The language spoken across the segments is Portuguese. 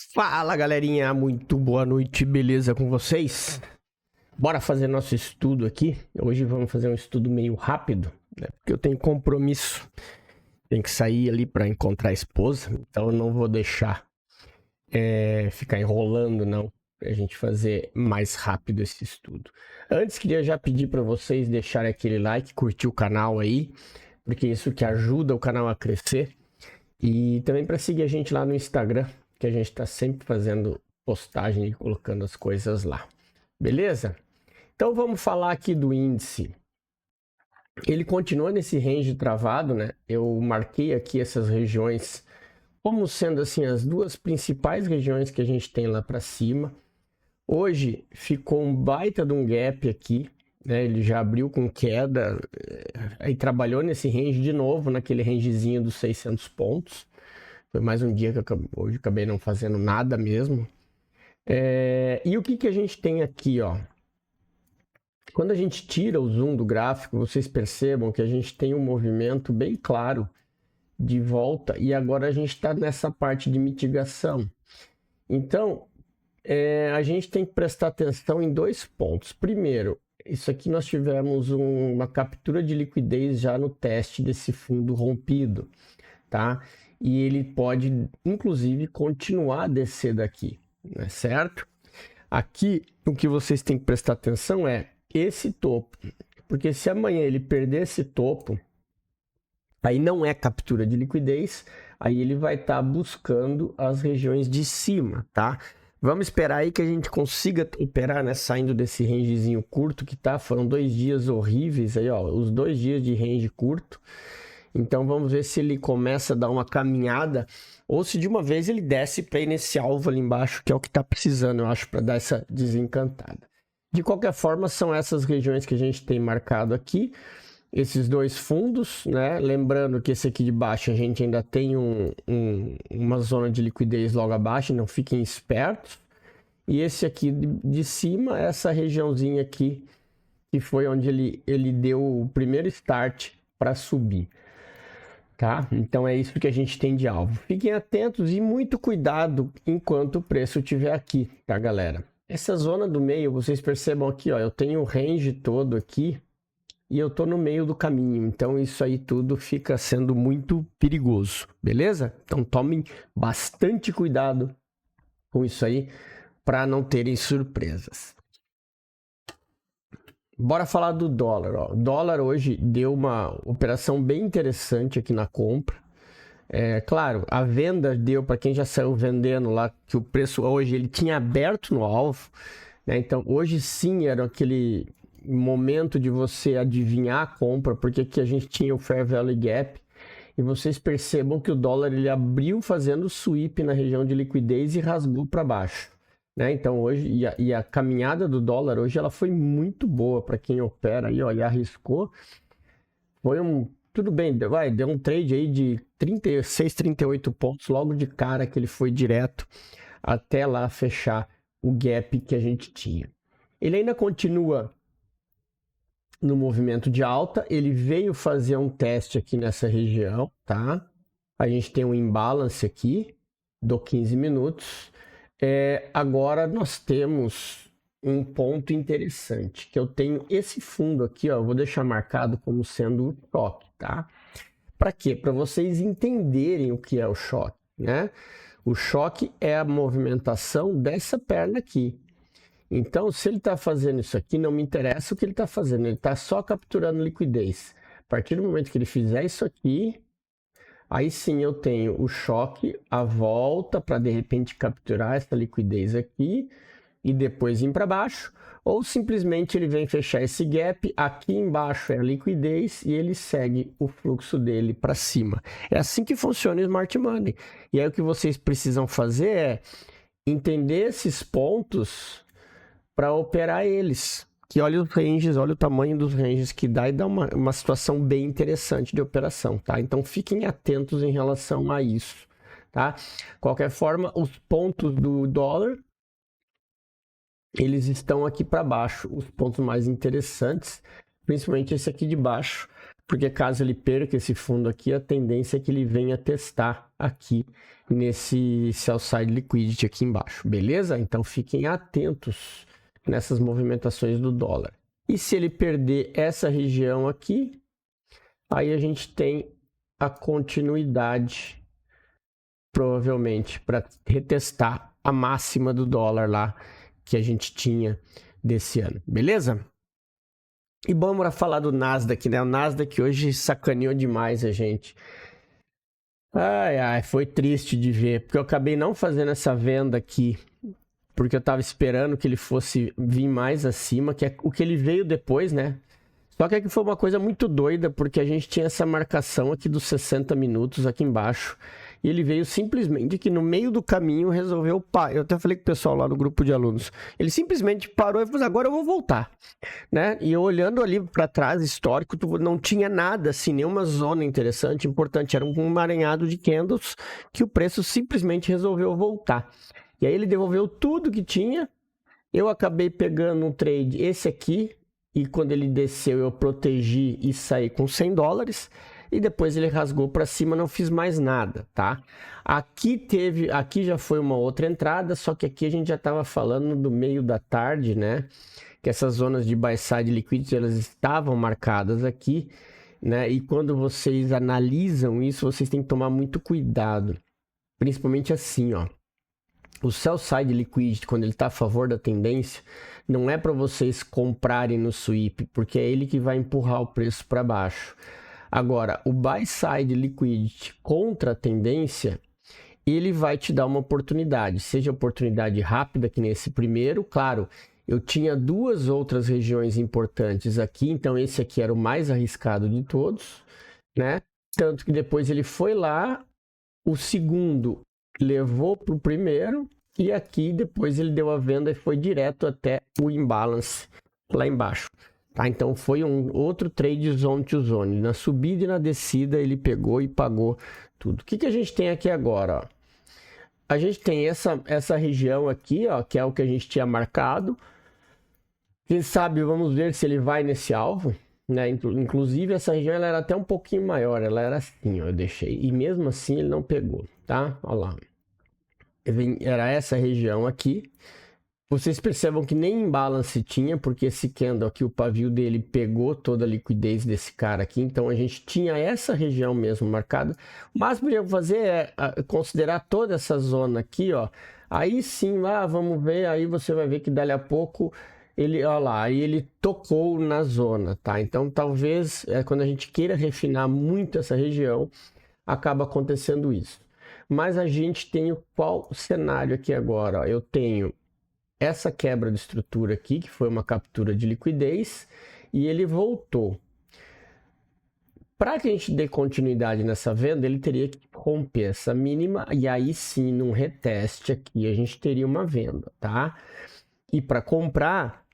Fala galerinha, muito boa noite, beleza com vocês? Bora fazer nosso estudo aqui. Hoje vamos fazer um estudo meio rápido, né? Porque eu tenho compromisso, tenho que sair ali para encontrar a esposa, então eu não vou deixar ficar enrolando não, pra gente fazer mais rápido esse estudo. Antes queria já pedir para vocês deixarem aquele like, curtir o canal aí, porque isso que ajuda o canal a crescer, e também para seguir a gente lá no Instagram, que a gente está sempre fazendo postagem e colocando as coisas lá. Beleza? Então vamos falar aqui do índice. Ele continua nesse range travado, né? Eu marquei aqui essas regiões como sendo assim as duas principais regiões que a gente tem lá para cima. Hoje ficou um baita de um gap aqui, né? Ele já abriu com queda, aí trabalhou nesse range de novo, naquele rangezinho dos 600 pontos. Foi mais um dia que hoje acabei não fazendo nada mesmo. E o que a gente tem aqui, ó? Quando a gente tira o zoom do gráfico, vocês percebam que a gente tem um movimento bem claro de volta e agora a gente está nessa parte de mitigação. Então, a gente tem que prestar atenção em dois pontos. Primeiro, isso aqui nós tivemos uma captura de liquidez já no teste desse fundo rompido, tá? E ele pode, inclusive, continuar a descer daqui, né? Certo? Aqui, o que vocês têm que prestar atenção é esse topo, porque se amanhã ele perder esse topo, aí não é captura de liquidez, aí ele vai estar buscando as regiões de cima, tá? Vamos esperar aí que a gente consiga operar, né, saindo desse rangezinho curto que tá, foram 2 dias horríveis aí, ó, os 2 dias de range curto. Então vamos ver se ele começa a dar uma caminhada ou se de uma vez ele desce para ir nesse alvo ali embaixo, que é o que está precisando, eu acho, para dar essa desencantada. De qualquer forma, são essas regiões que a gente tem marcado aqui, esses dois fundos, né? Lembrando que esse aqui de baixo a gente ainda tem uma zona de liquidez logo abaixo, então fiquem espertos. E esse aqui de cima, essa regiãozinha aqui, que foi onde ele deu o primeiro start para subir. Tá? Então é isso que a gente tem de alvo. Fiquem atentos e muito cuidado enquanto o preço estiver aqui, tá, galera? Essa zona do meio, vocês percebam aqui, ó, eu tenho o range todo aqui e eu tô no meio do caminho. Então isso aí tudo fica sendo muito perigoso, beleza? Então tomem bastante cuidado com isso aí para não terem surpresas. Bora falar do dólar, ó. O dólar hoje deu uma operação bem interessante aqui na compra. Claro, a venda deu para quem já saiu vendendo lá, que o preço hoje ele tinha aberto no alvo, né? Então hoje sim era aquele momento de você adivinhar a compra, porque aqui a gente tinha o Fair Value Gap. E vocês percebam que o dólar ele abriu fazendo sweep na região de liquidez e rasgou para baixo. Né? Então hoje, e a caminhada do dólar hoje ela foi muito boa para quem opera aí, ó, e arriscou. Foi tudo bem, deu um trade aí de 36, 38 pontos logo de cara que ele foi direto até lá fechar o gap que a gente tinha. Ele ainda continua no movimento de alta, ele veio fazer um teste aqui nessa região, tá? A gente tem um imbalance aqui do 15 minutos. Agora nós temos um ponto interessante, que eu tenho esse fundo aqui, ó, eu vou deixar marcado como sendo o choque, tá? Para quê? Para vocês entenderem o que é o choque, né? O choque é a movimentação dessa perna aqui. Então, se ele está fazendo isso aqui, não me interessa o que ele está fazendo, ele está só capturando liquidez. A partir do momento que ele fizer isso aqui, aí sim eu tenho o choque, a volta para de repente capturar essa liquidez aqui e depois ir para baixo, ou simplesmente ele vem fechar esse gap, aqui embaixo é a liquidez e ele segue o fluxo dele para cima. É assim que funciona o Smart Money. E aí o que vocês precisam fazer é entender esses pontos para operar eles. Que olha os ranges, olha o tamanho dos ranges que dá e dá uma situação bem interessante de operação, tá? Então fiquem atentos em relação a isso, tá? Qualquer forma, os pontos do dólar, eles estão aqui para baixo, os pontos mais interessantes, principalmente esse aqui de baixo, porque caso ele perca esse fundo aqui, a tendência é que ele venha testar aqui nesse sell side liquidity aqui embaixo, beleza? Então fiquem atentos nessas movimentações do dólar. E se ele perder essa região aqui, aí a gente tem a continuidade, provavelmente, para retestar a máxima do dólar lá que a gente tinha desse ano, beleza? E bom, bora falar do Nasdaq, né? O Nasdaq hoje sacaneou demais a gente. Ai, foi triste de ver, porque eu acabei não fazendo essa venda aqui, porque eu tava esperando que ele fosse vir mais acima, que é o que ele veio depois, né? Só que aqui foi uma coisa muito doida, porque a gente tinha essa marcação aqui dos 60 minutos aqui embaixo, e ele veio simplesmente que no meio do caminho resolveu parar. Eu até falei com o pessoal lá no grupo de alunos, ele simplesmente parou e falou, agora eu vou voltar, né? E eu olhando ali para trás, histórico, não tinha nada assim, nenhuma zona interessante, importante, era um emaranhado de candles que o preço simplesmente resolveu voltar. E aí ele devolveu tudo que tinha, eu acabei pegando um trade, esse aqui, e quando ele desceu eu protegi e saí com $100, e depois ele rasgou para cima, não fiz mais nada, tá? Aqui já foi uma outra entrada, só que aqui a gente já estava falando do meio da tarde, né? Que essas zonas de buy side liquidity, elas estavam marcadas aqui, né? E quando vocês analisam isso, vocês têm que tomar muito cuidado, principalmente assim, ó. O sell side liquidity, quando ele está a favor da tendência, não é para vocês comprarem no sweep, porque é ele que vai empurrar o preço para baixo. Agora, o buy side liquidity contra a tendência, ele vai te dar uma oportunidade, seja oportunidade rápida, que nesse primeiro, claro, eu tinha duas outras regiões importantes aqui, então esse aqui era o mais arriscado de todos, né? Tanto que depois ele foi lá, o segundo levou para o primeiro, e aqui depois ele deu a venda e foi direto até o imbalance lá embaixo. Tá? Então foi um outro trade zone to zone. Na subida e na descida ele pegou e pagou tudo. O que a gente tem aqui agora? Ó? A gente tem essa região aqui, ó, que é o que a gente tinha marcado. Quem sabe, vamos ver se ele vai nesse alvo. Né? Inclusive essa região ela era até um pouquinho maior, ela era assim, ó, eu deixei. E mesmo assim ele não pegou, tá? Olha lá. Era essa região aqui. Vocês percebam que nem imbalance tinha, porque esse candle aqui, o pavio dele pegou toda a liquidez desse cara aqui. Então a gente tinha essa região mesmo marcada. O máximo que eu podia fazer é considerar toda essa zona aqui, ó. Aí sim, vamos ver, aí você vai ver que dali a pouco ele, ó lá, aí ele tocou na zona, tá? Então talvez quando a gente queira refinar muito essa região, acaba acontecendo isso. Mas a gente tem qual cenário aqui agora? Ó? Eu tenho essa quebra de estrutura aqui, que foi uma captura de liquidez, e ele voltou. Para que a gente dê continuidade nessa venda, ele teria que romper essa mínima, e aí sim, num reteste aqui, a gente teria uma venda, tá? E para comprar,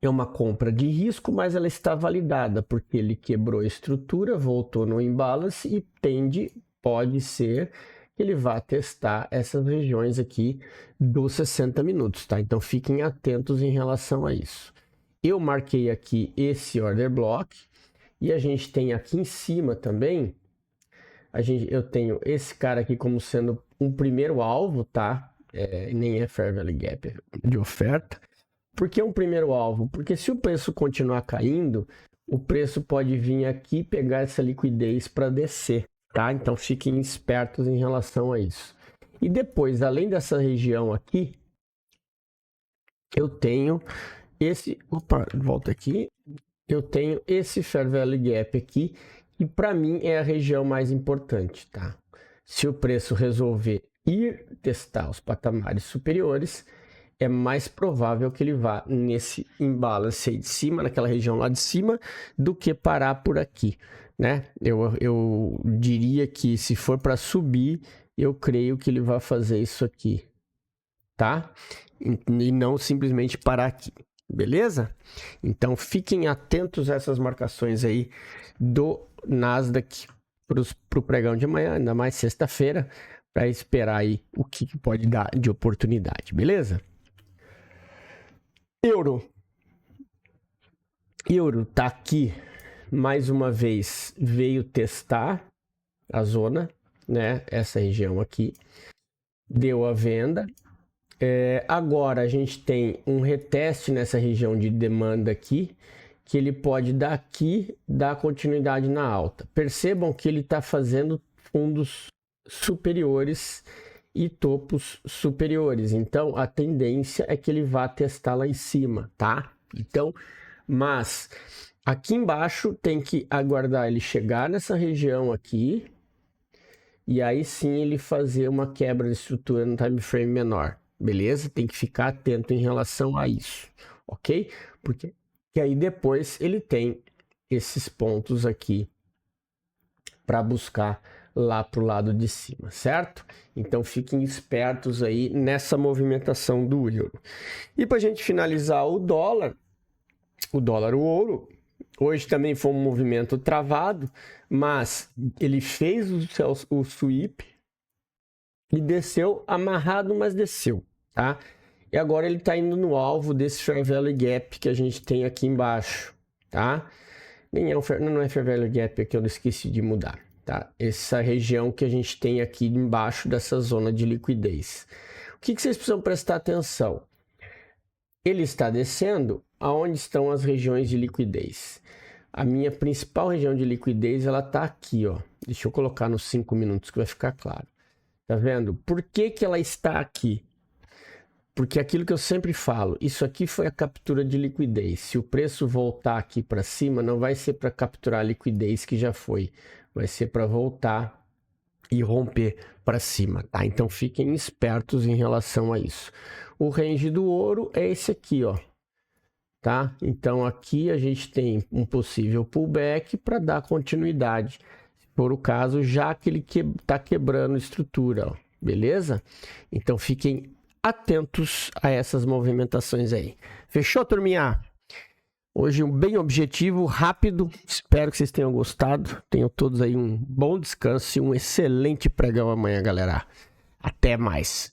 é uma compra de risco, mas ela está validada, porque ele quebrou a estrutura, voltou no imbalance e pode ser que ele vá testar essas regiões aqui dos 60 minutos, tá? Então fiquem atentos em relação a isso. Eu marquei aqui esse order block e a gente tem aqui em cima também, eu tenho esse cara aqui como sendo um primeiro alvo, tá? Nem é Fair Value Gap de oferta. Por que um primeiro alvo? Porque se o preço continuar caindo, o preço pode vir aqui pegar essa liquidez para descer, tá? Então fiquem espertos em relação a isso. E depois, além dessa região aqui, eu tenho esse... Opa, volta aqui. Eu tenho esse Fair Value Gap aqui, que para mim é a região mais importante, tá? Se o preço resolver ir testar os patamares superiores, é mais provável que ele vá nesse imbalance aí de cima, naquela região lá de cima, do que parar por aqui, né? Eu diria que se for para subir, eu creio que ele vai fazer isso aqui, tá? E não simplesmente parar aqui, beleza? Então fiquem atentos a essas marcações aí do Nasdaq para o pregão de amanhã, ainda mais sexta-feira, para esperar aí o que pode dar de oportunidade, beleza? Euro tá aqui mais uma vez, veio testar a zona, né? Essa região aqui. Deu a venda. Agora a gente tem um reteste nessa região de demanda aqui, que ele pode daqui dar continuidade na alta. Percebam que ele está fazendo fundos superiores e topos superiores. Então a tendência é que ele vá testar lá em cima, tá? Então, mas aqui embaixo tem que aguardar ele chegar nessa região aqui e aí sim ele fazer uma quebra de estrutura no time frame menor. Beleza? Tem que ficar atento em relação a isso, ok? Porque aí depois ele tem esses pontos aqui para buscar lá para o lado de cima, certo? Então fiquem espertos aí nessa movimentação do euro. E para a gente finalizar o dólar, o ouro, hoje também foi um movimento travado, mas ele fez o sweep e desceu amarrado, mas desceu. Tá? E agora ele está indo no alvo desse Fair Value Gap que a gente tem aqui embaixo, tá? Não é Fair Value Gap, aqui eu esqueci de mudar, tá? Essa região que a gente tem aqui embaixo dessa zona de liquidez. O que vocês precisam prestar atenção? Ele está descendo, aonde estão as regiões de liquidez? A minha principal região de liquidez, ela está aqui, ó. Deixa eu colocar nos 5 minutos que vai ficar claro. Tá vendo? Por que ela está aqui? Porque aquilo que eu sempre falo, isso aqui foi a captura de liquidez. Se o preço voltar aqui para cima, não vai ser para capturar a liquidez que já foi. Vai ser para voltar e romper para cima, tá? Então fiquem espertos em relação a isso. O range do ouro é esse aqui, ó. Tá? Então aqui a gente tem um possível pullback para dar continuidade. Se for o caso, já que ele está quebrando estrutura, ó. Beleza? Então fiquem atentos a essas movimentações aí. Fechou, turminha? Hoje um bem objetivo, rápido. Espero que vocês tenham gostado. Tenham todos aí um bom descanso e um excelente pregão amanhã, galera. Até mais.